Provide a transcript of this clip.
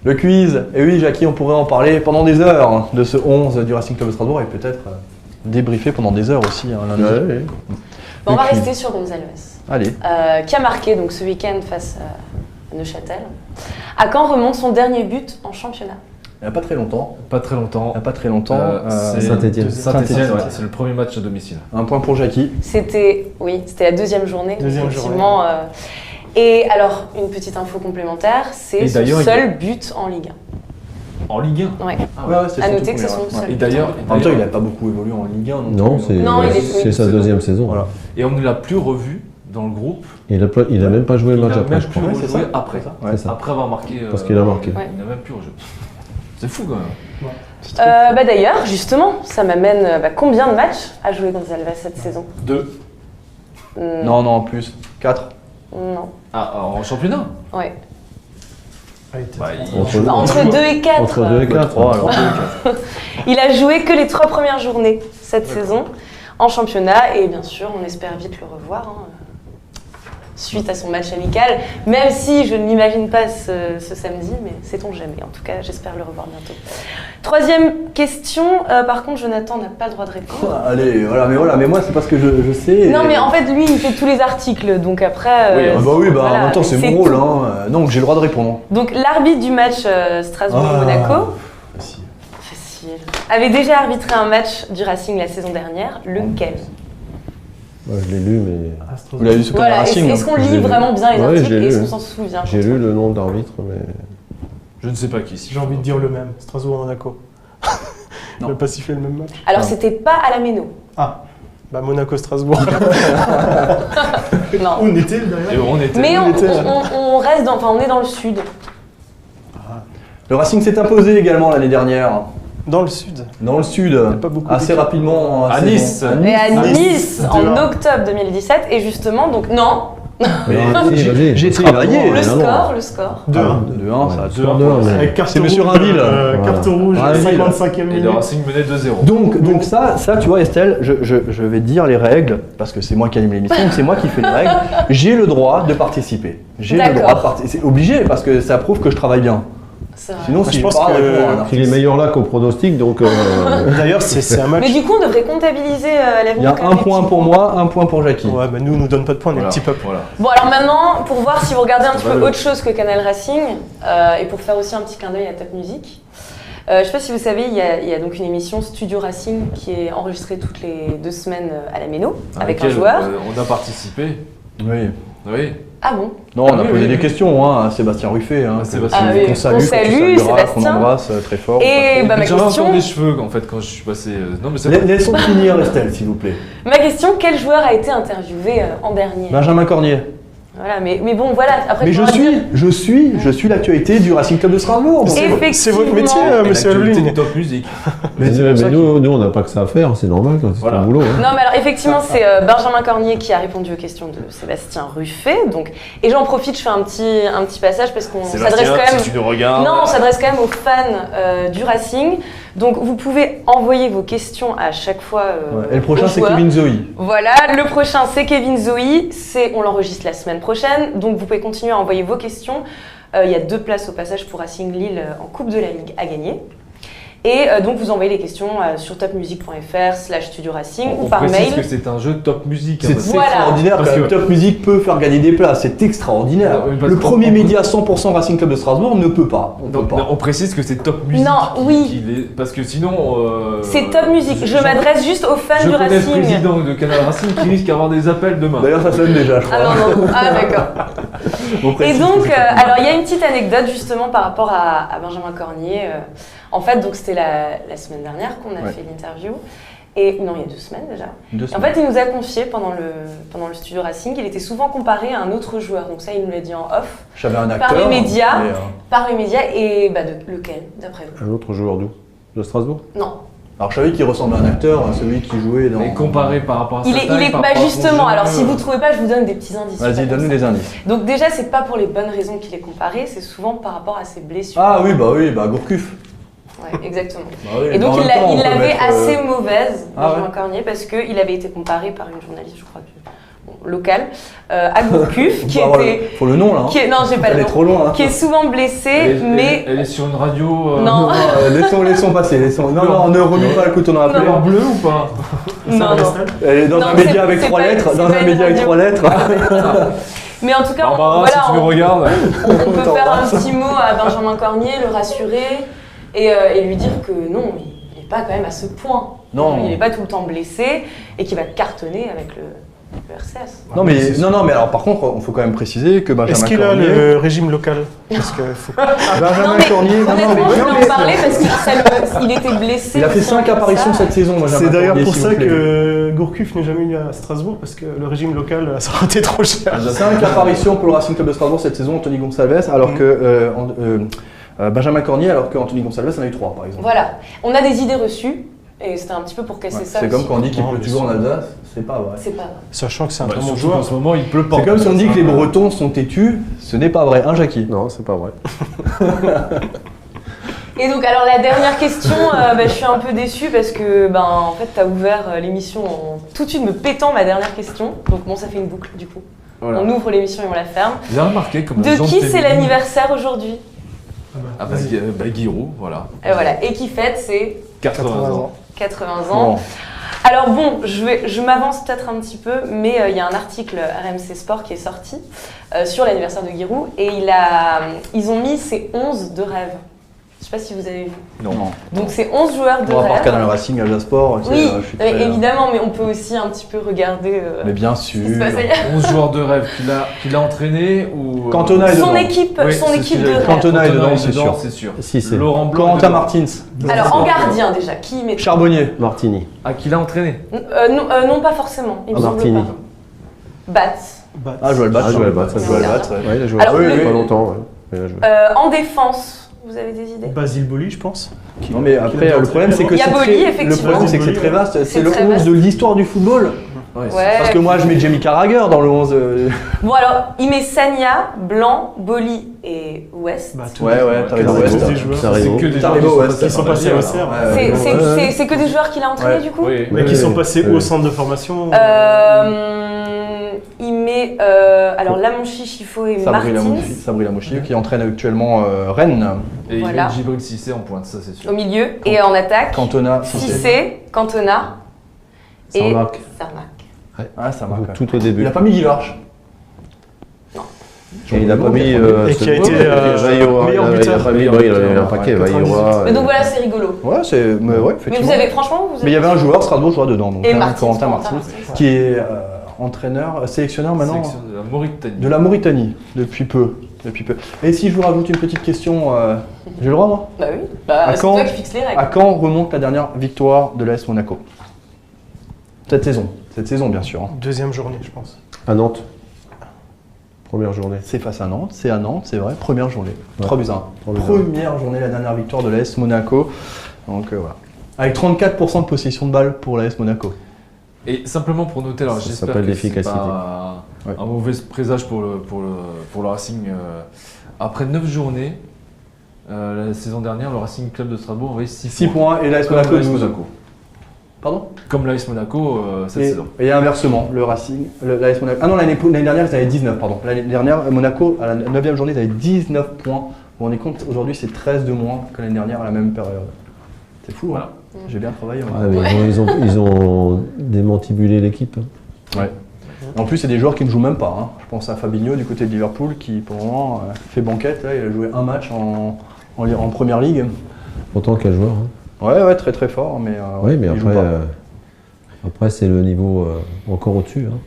Le quiz. Et oui, Jackie, on pourrait en parler pendant des heures de ce 11 du Racing Club de Strasbourg et peut-être débriefer pendant des heures aussi lundi. Ouais. Bon, on va rester sur Gonzalez. Allez. Qui a marqué donc, ce week-end face à Neuchâtel. À quand remonte son dernier but en championnat? Il n'y a pas très longtemps. Pas très longtemps. Il n'y a pas très longtemps. C'est Saint-Étienne. Saint-Étienne, ouais, c'est le premier match à domicile. Un point pour Jackie. C'était la deuxième journée. Effectivement. Et alors, une petite info complémentaire, c'est son seul but en Ligue 1. En Ligue 1? Ouais. Ah ouais, c'est à noter que c'est son seul. Et d'ailleurs, en même temps, il n'a pas beaucoup évolué en Ligue 1. Non, c'est sa deuxième saison. Voilà. Et on ne l'a plus revu dans le groupe. Il a même pas joué le match après, je crois. Il a même plus joué après. C'est ça. Après avoir marqué. Parce qu'il a marqué. Il n'a même plus rejoué. C'est fou quand même. D'ailleurs, justement, ça m'amène combien de matchs a joué Gonzalez cette saison? 2. Non, en plus. 4. Non. Ah, en championnat? Ouais. Entre 2 et 4. Entre 2 et 4. Il a joué que les 3 premières journées cette saison en championnat et bien sûr, on espère vite le revoir suite à son match amical, même si je ne l'imagine pas ce samedi, mais sait-on jamais. En tout cas, j'espère le revoir bientôt. Troisième question, par contre, Jonathan n'a pas le droit de répondre. Allez, mais moi, c'est parce que je sais. Non, mais en fait, lui, il fait tous les articles, donc après... en même temps, c'est mon rôle, donc j'ai le droit de répondre. Donc, l'arbitre du match Strasbourg-Monaco, facile, avait déjà arbitré un match du Racing la saison dernière, lequel? Je l'ai lu, mais... Vous l'avez lu sur voilà, Racing. Est-ce qu'on lit vraiment bien les articles et est-ce qu'on s'en souvient? J'ai lu le nom d'arbitre, mais... Je ne sais pas qui. J'ai envie de dire le même, Strasbourg-Monaco. Il n'a pas sifflé le même match. Alors, c'était pas à la Méno. Ah, Monaco-Strasbourg. Non. On était derrière. Mais on reste on est dans le sud. Le Racing s'est imposé également l'année dernière. Dans le sud. Dans le sud, assez rapidement. À Nice. Et à Nice, en octobre 2017. Et justement, donc non. J'ai travaillé. Le score. 2-1. 2-1, ça a Avec carte c'est Monsieur rouge, Rainville. Carte rouge, 55e minute. Et le Racing menait 2-0. Donc ça, tu vois, Estelle, je vais te dire les règles, parce que c'est moi qui anime l'émission, c'est moi qui fais les règles. J'ai le droit de participer. C'est obligé, parce que ça prouve que je travaille bien. Sinon, si je pense qu'il est meilleur là qu'au pronostic, donc... D'ailleurs, c'est un match... Mais du coup, on devrait comptabiliser l'avenir. Il y a un point pour moi, un point pour Jackie. Ouais, nous, on nous donne pas de points, on est petit peuple. Bon, alors maintenant, pour voir si vous regardez un petit peu autre chose que Canal Racing, et pour faire aussi un petit clin d'œil à Top Music, je ne sais pas si vous savez, il y a donc une émission Studio Racing qui est enregistrée toutes les 2 semaines à la Méno, avec un joueur. On a participé. Oui. Ah bon? Non, on a posé des questions à Sébastien Ruffet. Qu'on salue, Sébastien. Qu'on embrasse très fort. Et ma question... J'avais encore des cheveux en fait quand je suis passé... Non, mais laissons finir Estelle, s'il vous plaît. Ma question, quel joueur a été interviewé en dernier? Benjamin Cornier. Voilà, mais bon, voilà. Après, mais je suis l'actualité du Racing Club de Strasbourg. C'est votre métier, monsieur Adeline. Top musique. Mais nous, on n'a pas que ça à faire, c'est normal, c'est ton boulot. Non, mais alors effectivement, c'est Benjamin Cornier qui a répondu aux questions de Sébastien Ruffet. Et j'en profite, je fais un petit passage parce qu'on s'adresse quand même. Si tu nous regardes. Non, on s'adresse quand même aux fans du Racing. Donc vous pouvez envoyer vos questions à chaque fois. Et le prochain, c'est Kevin Zoe. Voilà, le prochain, c'est Kevin Zoe. On l'enregistre la semaine prochaine. Donc vous pouvez continuer à envoyer vos questions. Il y a 2 places au passage pour Racing Lille en Coupe de la Ligue à gagner. Et donc vous envoyez les questions sur topmusic.fr/Studio Racing ou par mail. Parce que c'est un jeu Top Music. C'est extraordinaire parce que Top Music peut faire gagner des places, c'est extraordinaire. Le premier média 100% Racing Club de Strasbourg ne peut pas. On précise que c'est Top Music. Non, oui. Parce que sinon. C'est Top Music. Je m'adresse juste aux fans du Racing. Je connais le président de Canal Racing qui risque d'avoir des appels demain. D'ailleurs, ça sonne déjà, je crois. Ah non. Ah d'accord. Et donc, alors il y a une petite anecdote justement par rapport à Benjamin Cornier. En fait, donc c'était la semaine dernière qu'on a fait l'interview. Et non, il y a 2 semaines déjà. Et en fait, il nous a confié pendant le Studio Racing qu'il était souvent comparé à un autre joueur. Donc ça, il nous l'a dit en off. J'avais un acteur. Par les médias. Et lequel, d'après vous? Un autre joueur d'où? De Strasbourg? Non. Alors je savais qu'il ressemblait à un acteur, celui qui jouait dans... Et comparé par rapport à il est justement, alors si vous ne trouvez pas, je vous donne des petits indices. Vas-y, donne-nous des indices. Donc déjà, c'est pas pour les bonnes raisons qu'il est comparé, c'est souvent par rapport à ses blessures. Ah oui, Gourcuff. Ouais, exactement. Oui, et donc il l'avait assez mauvaise, Benjamin Cornier, parce qu'il avait été comparé par une journaliste, je crois, local, à Gourcuff, qui était... Faut le nom là. Non, j'ai pas Elle le est nom. trop loin. Hein. Qui est souvent blessée, mais... Elle est sur une radio... Non. Laissons passer. Non, ne remue pas le couteau dans la plaie. Couleur bleue ou pas? Non. Elle est dans Non, un média avec c'est 3 pas- lettres. c'est Dans pas un une média avec radio. 3 lettres. Mais en tout cas, Barbara, si tu me regardes... on peut faire un petit mot à Benjamin Cornier, le rassurer et lui dire que non, il n'est pas quand même à ce point. Non. Il n'est pas tout le temps blessé et qu'il va cartonner avec le RCS. Non mais alors par contre, il faut quand même préciser que Benjamin Est-ce qu'il a Cornier... le régime local? Parce que faut... Benjamin Cornier... Honnêtement, je voulais en parler parce qu'il était blessé. Il a fait aussi 5 en apparitions ça. cette saison, Benjamin C'est d'ailleurs Cornier, pour s'il ça vous plaît. que Gourcuff n'est jamais venu à Strasbourg, parce que le régime local, ça aurait été trop cher. 5 apparitions pour le Racing Club de Strasbourg cette saison, Anthony Gonçalves, alors que Benjamin Cornier, alors qu'Anthony Gonçalves en a eu 3 par exemple. Voilà, on a des idées reçues et c'était un petit peu pour casser Ouais, ça. c'est comme aussi. quand on dit qu'il Non, pleut mais toujours en c'est- Alsace, c'est pas vrai. C'est pas vrai. Sachant que c'est un Bah, très bon surtout qu'en joueur. ce moment, il pleut pas. C'est comme si on dit que les Bretons sont têtus, ce n'est pas vrai, hein Jackie? Non, c'est pas vrai. Et donc, alors la dernière question, je suis un peu déçue parce que, en fait, t'as ouvert l'émission en tout de suite me pétant ma dernière question. Donc, bon, ça fait une boucle du coup. Voilà. On ouvre l'émission et on la ferme. Vous avez remarqué comme De qui c'est l'anniversaire aujourd'hui? Ah bah Giroud, voilà. Et voilà, et qui fête ses 80 ans. 80 ans. Bon. Alors bon, je m'avance peut-être un petit peu, mais il y a un article RMC Sport qui est sorti sur l'anniversaire de Giroud et ils ont mis ses 11 de rêve. Je sais pas si vous avez vu. Non. Donc c'est 11 joueurs de Bon, à part rêve. Canal Racing, Alja Sport, tu sais, Oui, je suis très, évidemment, mais on peut aussi un petit peu regarder Mais bien ce qui se sûr. passe ailleurs. 11 joueurs de rêve qu'il a entraîné ou... Cantona est Son dedans. équipe, Oui, son c'est équipe celui de avec rêve. Cantona est dedans, c'est sûr. c'est sûr. Si, c'est Laurent Blanc. Corentin est dedans. Martins, Alors en gardien déjà, qui met Charbonnier. Martini. Ah, qu'il a entraîné. non, pas forcément. Il me semble Martini. pas. Bats. Ah, Joël Batz. Joël Batz, ça Joël joue. Batz, ouais. Ouais, il a joué Alors, il y a oui, pas oui. longtemps. Ouais. Il a joué. En défense, vous avez des idées? Basile Boli, je pense. Non mais après le problème c'est que Il y a c'est Boli, très, le effectivement. problème c'est que c'est très vaste, c'est C'est le très 11 vaste. de l'histoire du football. Ouais. Ouais. Parce que moi je mets Jamie Carragher dans le 11. Bon alors, il met Sagna, Blanc, Boli et West. Bah, Ouais, t'as raison. Taribo. West. des joueurs. C'est Taribo. que des Taribo, joueurs ouais, qui sont passés au CR. C'est que des joueurs qu'il a entraînés Ouais. du coup. Oui. Mais qui Ouais, sont passés ouais. au centre de formation. Il met alors Lamonchi, Chifo et Sabri Martins Lamouchi qui entraîne actuellement Rennes. Et il Voilà. met Djibril Cissé en pointe, ça c'est sûr. au milieu et en attaque. Cantona, Cissé. Cissé, Cantona et Sarmac. Sarmac. Ah ça marque. Tout au début. Il a pas mis Guilarch. Et il n'a pas mis. Et qui a été, Vaillora, meilleur il a buteur. pas mis, ouais, il avait un paquet, 98. Vaillora. Mais donc voilà, c'est rigolo. Ouais, c'est mais ouais, Mais effectivement. vous avez franchement, vous avez... Mais il y avait un joueur strasbourgeois dedans donc Et hein, Martins, Corentin Corentin Martins Martins. qui est entraîneur, sélectionneur maintenant Sélection de la Mauritanie. de la Mauritanie depuis peu. Et si je vous rajoute une petite question, j'ai le droit moi? Bah oui, bah, À c'est quand- toi qui fixe les règles. À quand remonte la dernière victoire de l'AS Monaco? Cette saison bien sûr. Hein. Deuxième journée, je pense. À Nantes. Première journée. C'est face à Nantes, c'est à Nantes, c'est vrai, première journée. Ouais. 3-1. 3-1. Première journée, la dernière victoire de l'AS Monaco. Donc voilà. Avec 34% de possession de balle pour l'AS Monaco. Et simplement pour noter, alors Ça j'espère s'appelle que c'est l'efficacité. pas Ouais. un mauvais présage pour le Racing. Après 9 journées, la saison dernière, le Racing Club de Strasbourg avait 6 points et l'AS Comme Monaco l'AS 12. Monaco. Pardon? Comme l'AS Monaco cette Et saison. et inversement, le Racing, l'AS Monaco. Ah non, l'année dernière, ils avaient 19, pardon. L'année dernière, Monaco, à la 9e journée, ils avaient 19 points. Vous vous rendez compte, aujourd'hui, c'est 13 de moins que l'année dernière à la même période. C'est fou, Voilà. hein? J'ai bien travaillé. moi. Ah, mais ils ont démantibulé l'équipe. Ouais. En plus, c'est des joueurs qui ne jouent même pas. Hein. Je pense à Fabinho du côté de Liverpool qui, pour le moment, fait banquette. Là, il a joué un match en Première Ligue. Pourtant, quel joueur. Hein. Ouais, très très fort. Mais, Oui, mais il joue après, pas. après c'est le niveau encore au-dessus. Hein.